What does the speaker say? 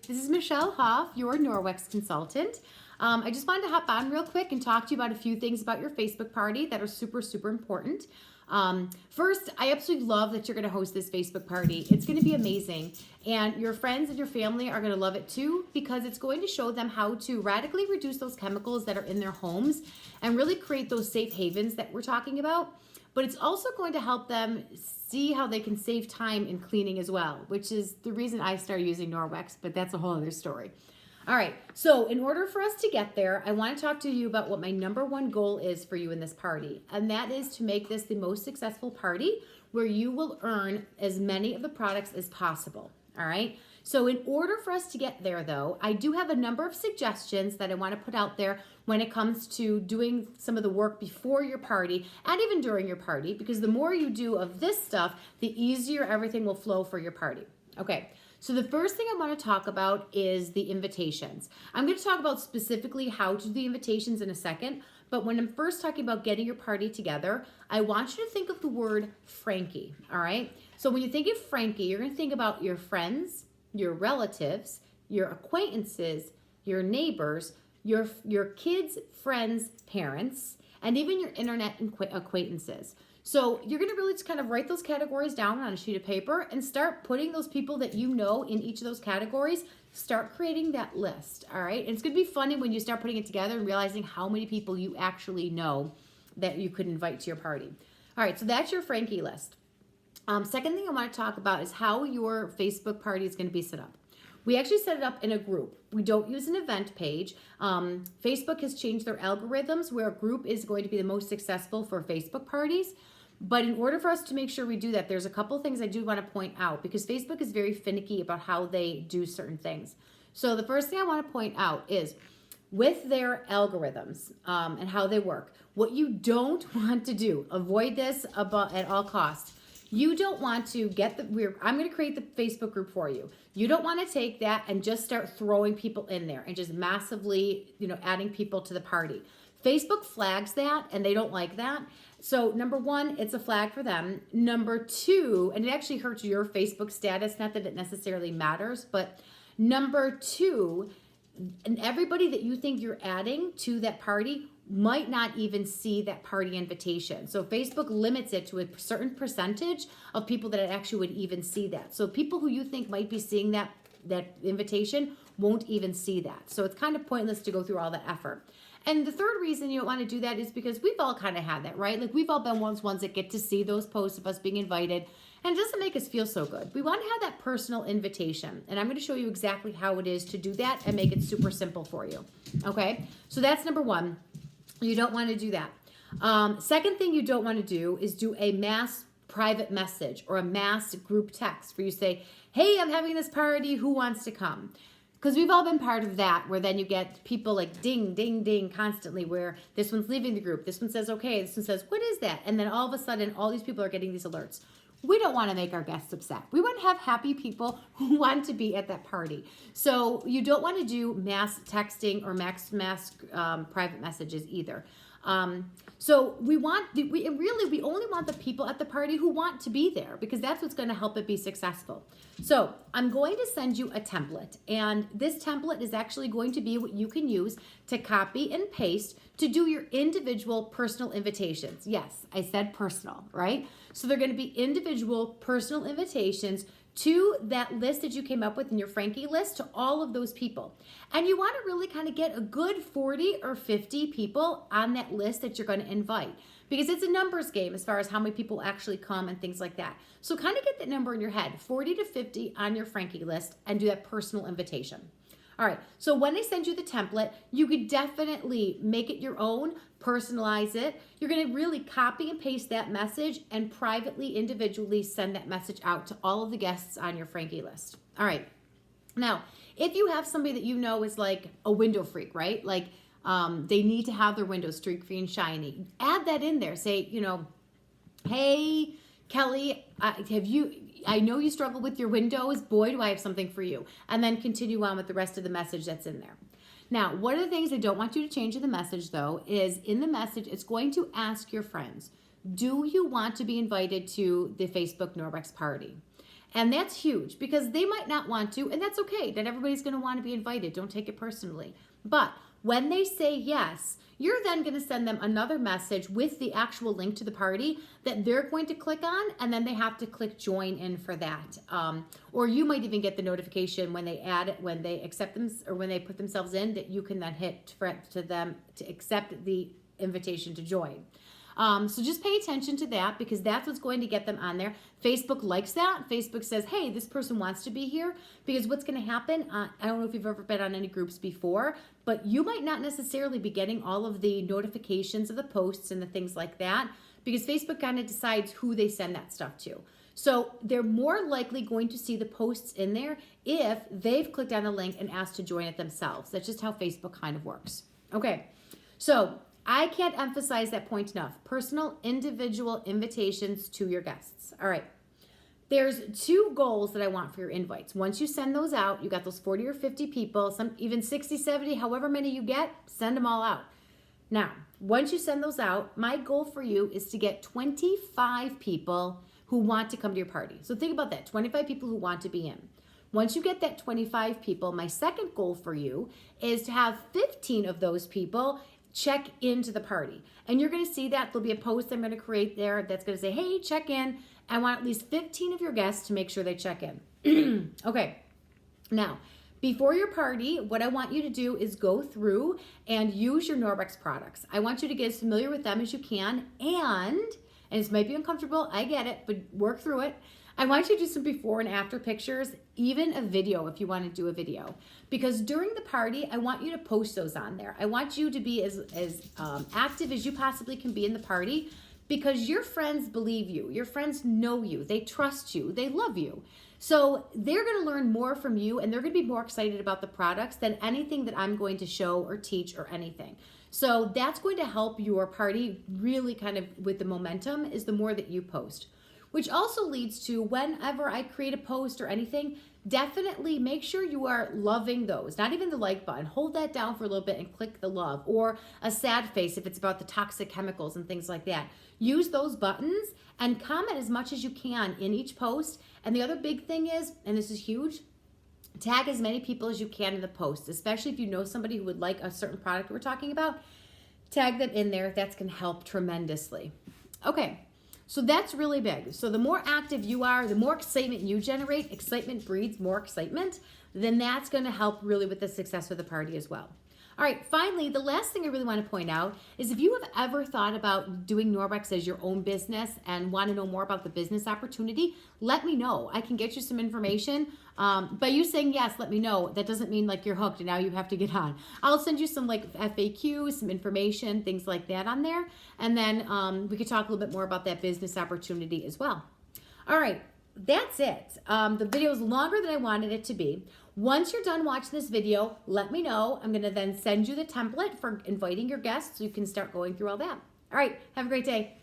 This is Michelle Hoff, your Norwex consultant. I just wanted to hop on real quick and talk to you about a few things about your Facebook party that are super, super important. First, I absolutely love that you're going to host this Facebook party. It's going to be amazing. And your friends and your family are going to love it too, because it's going to show them how to radically reduce those chemicals that are in their homes and really create those safe havens that we're talking about. But it's also going to help them see how they can save time in cleaning as well, which is the reason I started using Norwex, but that's a whole other story. All right, so in order for us to get there, I want to talk to you about what my number one goal is for you in this party, and that is to make this the most successful party where you will earn as many of the products as possible. All right, so in order for us to get there though, I do have a number of suggestions that I want to put out there when it comes to doing some of the work before your party and even during your party, because the more you do of this stuff, the easier everything will flow for your party. Okay, so the first thing I want to talk about is the invitations. I'm going to talk about specifically how to do the invitations in a second, but when I'm first talking about getting your party together, I want you to think of the word Frankie, all right? So when you think of Frankie, you're going to think about your friends, your relatives, your acquaintances, your neighbors, your kids, friends, parents, and even your internet acquaintances. So you're going to really just kind of write those categories down on a sheet of paper and start putting those people that you know in each of those categories. Start creating that list, all right? And it's going to be funny when you start putting it together and realizing how many people you actually know that you could invite to your party. All right, so that's your Frankie list. Second thing I want to talk about is how your Facebook party is going to be set up. We actually set it up in a group. We don't use an event page. Facebook has changed their algorithms where a group is going to be the most successful for Facebook parties. But in order for us to make sure we do that, there's a couple things I do want to point out because Facebook is very finicky about how they do certain things. So the first thing I want to point out is with their algorithms and how they work, what you don't want to do, avoid this at all costs. You don't want to get I'm going to create the Facebook group for you. You don't want to take that and just start throwing people in there and just massively, adding people to the party. Facebook flags that and they don't like that. So number one, it's a flag for them. Number two, and it actually hurts your Facebook status, not that it necessarily matters, but number two, and everybody that you think you're adding to that party might not even see that party invitation. So Facebook limits it to a certain percentage of people that actually would even see that. So people who you think might be seeing that invitation won't even see that. So it's kind of pointless to go through all that effort. And the third reason you don't want to do that is because we've all kind of had that, right? Like we've all been ones that get to see those posts of us being invited, and it doesn't make us feel so good. We want to have that personal invitation, and I'm going to show you exactly how it is to do that and make it super simple for you. Okay, so that's number one. You don't want to do that. Second thing you don't want to do is do a mass private message or a mass group text where you say, hey, I'm having this party, who wants to come? Because we've all been part of that, where then you get people like ding, ding, ding constantly, where this one's leaving the group, this one says, okay, this one says, what is that? And then all of a sudden, all these people are getting these alerts. We don't want to make our guests upset. We want to have happy people who want to be at that party. So you don't want to do mass texting or mass private messages either. So we only want the people at the party who want to be there, because that's what's going to help it be successful. So I'm going to send you a template, and this template is actually going to be what you can use to copy and paste to do your individual personal invitations. Yes, I said personal, right? So they're going to be individual personal invitations to that list that you came up with in your Frankie list, to all of those people. And you want to really kind of get a good 40 or 50 people on that list that you're going to invite, because it's a numbers game as far as how many people actually come and things like that. So kind of get that number in your head, 40 to 50 on your Frankie list, and do that personal invitation. All right, so when they send you the template, you could definitely make it your own, personalize it. You're going to really copy and paste that message and privately, individually send that message out to all of the guests on your Frankie list. All right, now, if you have somebody that you know is like a window freak, right? Like they need to have their windows streak-free and shiny, add that in there. Say, hey, Kelly, I know you struggle with your windows. Boy, do I have something for you. And then continue on with the rest of the message that's in there. Now, one of the things I don't want you to change in the message, though, is in the message, it's going to ask your friends, do you want to be invited to the Facebook Norwex party? And that's huge because they might not want to, and that's okay. Not everybody's going to want to be invited. Don't take it personally. But when they say yes, you're then going to send them another message with the actual link to the party that they're going to click on, and then they have to click join in for that. Or you might even get the notification when they add it, when they accept them, or when they put themselves in, that you can then hit for to them to accept the invitation to join. So just pay attention to that because that's what's going to get them on there. Facebook likes that. Facebook says, hey, this person wants to be here, because what's going to happen, I don't know if you've ever been on any groups before, but you might not necessarily be getting all of the notifications of the posts and the things like that, because Facebook kind of decides who they send that stuff to. So they're more likely going to see the posts in there if they've clicked on the link and asked to join it themselves. That's just how Facebook kind of works. Okay, so I can't emphasize that point enough. Personal, individual invitations to your guests. All right. There's 2 goals that I want for your invites. Once you send those out, you got those 40 or 50 people, some even 60, 70, however many you get, send them all out. Now, once you send those out, my goal for you is to get 25 people who want to come to your party. So think about that, 25 people who want to be in. Once you get that 25 people, my second goal for you is to have 15 of those people check into the party. And you're going to see that there'll be a post I'm going to create there that's going to say, hey, check in. I want at least 15 of your guests to make sure they check in. Okay. Now, before your party, what I want you to do is go through and use your Norwex products. I want you to get as familiar with them as you can. And this might be uncomfortable, I get it, but work through it. I want you to do some before and after pictures, even a video if you want to do a video. Because during the party, I want you to post those on there. I want you to be as active as you possibly can be in the party, because your friends believe you. Your friends know you. They trust you. They love you. So they're going to learn more from you, and they're going to be more excited about the products than anything that I'm going to show or teach or anything. So that's going to help your party really kind of with the momentum, is the more that you post. Which also leads to, whenever I create a post or anything, definitely make sure you are loving those. Not even the like button. Hold that down for a little bit and click the love. Or a sad face if it's about the toxic chemicals and things like that. Use those buttons and comment as much as you can in each post. And the other big thing is, and this is huge, tag as many people as you can in the post, especially if you know somebody who would like a certain product we're talking about. Tag them in there. That's going to help tremendously. Okay. So that's really big. So the more active you are, the more excitement you generate, excitement breeds more excitement, then that's going to help really with the success of the party as well. All right, finally, the last thing I really want to point out is if you have ever thought about doing Norwex as your own business and want to know more about the business opportunity, let me know. I can get you some information. By you saying yes, let me know, that doesn't mean like you're hooked and now you have to get on. I'll send you some like FAQs, some information, things like that on there. And then we could talk a little bit more about that business opportunity as well. All right. That's it. The video is longer than I wanted it to be. Once you're done watching this video, let me know. I'm going to then send you the template for inviting your guests so you can start going through all that. All right. Have a great day.